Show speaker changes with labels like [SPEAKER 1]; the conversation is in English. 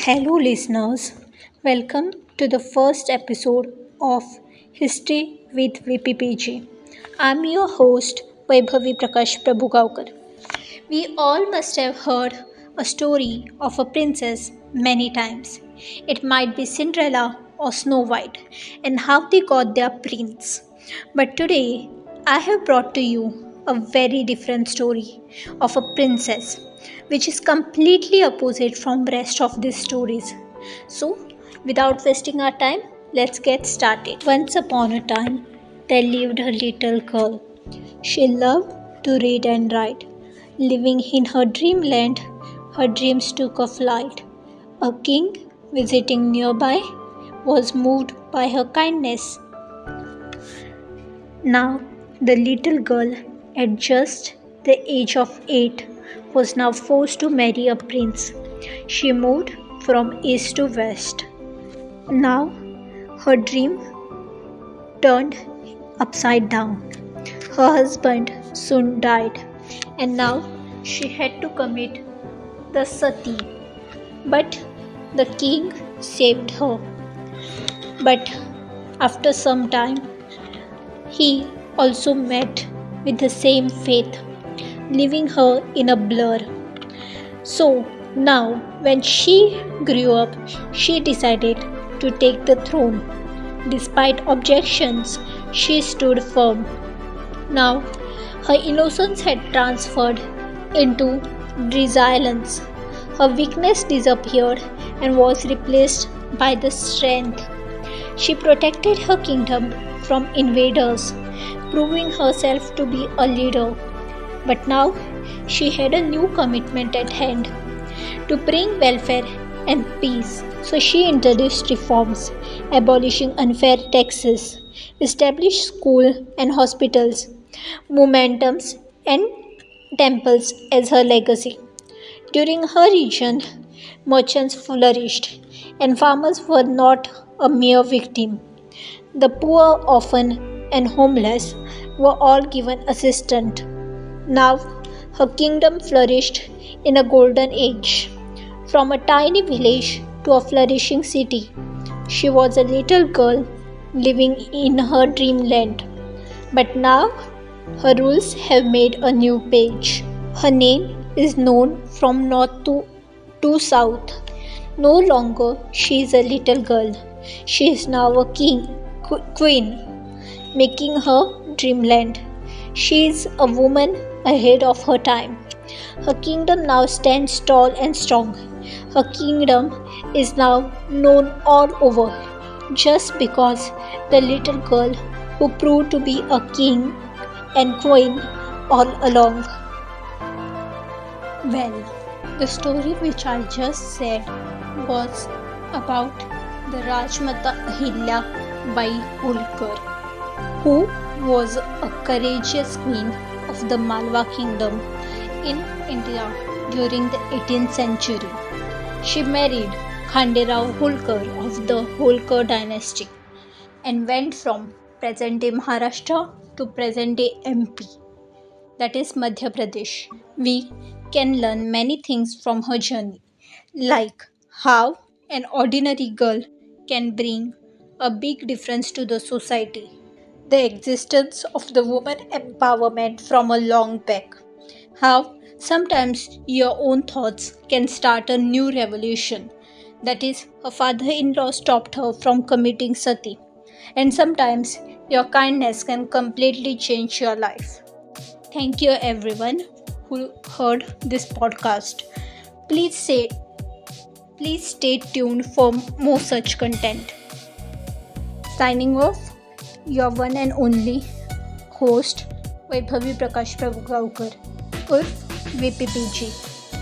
[SPEAKER 1] Hello, listeners. Welcome to the first episode of History with Vppg. I'm your host, Vaibhavi Prakash Prabhugaukar. We all must have heard a story of a princess many times. It might be Cinderella or Snow White, and how they got their prince. But today, I have brought to you a very different story of a princess, which is completely opposite from rest of these stories. So, without wasting our time, let's get started. Once upon a time, there lived a little girl. She loved to read and write. Living in her dreamland, her dreams took a flight. A king visiting nearby was moved by her kindness. Now, the little girl, at just the age of 8, was now forced to marry a prince. She moved from east to west. Now, her dream turned upside down. Her husband soon died, and now she had to commit the sati. But the king saved her. But after some time, he also met with the same fate, leaving her in a blur. So now, when she grew up, she decided to take the throne. Despite objections, she stood firm. Now, her innocence had transferred into resilience. Her weakness disappeared and was replaced by the strength. She protected her kingdom from invaders, proving herself to be a leader. But now she had a new commitment at hand to bring welfare and peace. So she introduced reforms, abolishing unfair taxes, established schools and hospitals, monumentums and temples as her legacy. During her reign, merchants flourished, and farmers were not a mere victim. The poor, orphan, and homeless were all given assistance. Now, her kingdom flourished in a golden age. From a tiny village to a flourishing city, she was a little girl living in her dreamland. But now, her rules have made a new page. Her name is known from north to south. No longer she is a little girl. She is now a queen, making her dreamland. She is a woman ahead of her time. Her kingdom now stands tall and strong. Her kingdom is now known all over just because the little girl who proved to be a king and queen all along. Well, the story which I just said was about the Rajmata Ahilyabai Holkar, who was a courageous queen of the Malwa kingdom in India during the 18th century. She married Khanderao Holkar of the Holkar dynasty and went from present-day Maharashtra to present-day MP, that is Madhya Pradesh. We can learn many things from her journey, like how an ordinary girl can bring a big difference to the society, the existence of the woman empowerment from a long back, how sometimes your own thoughts can start a new revolution. That is, her father in law stopped her from committing sati, and sometimes your kindness can completely change your life. Thank you, everyone who heard this podcast. Please say, please stay tuned for more such content. Signing off, your one and only host, Vaibhavi Prakash Prabhugaukar, urf VPPG.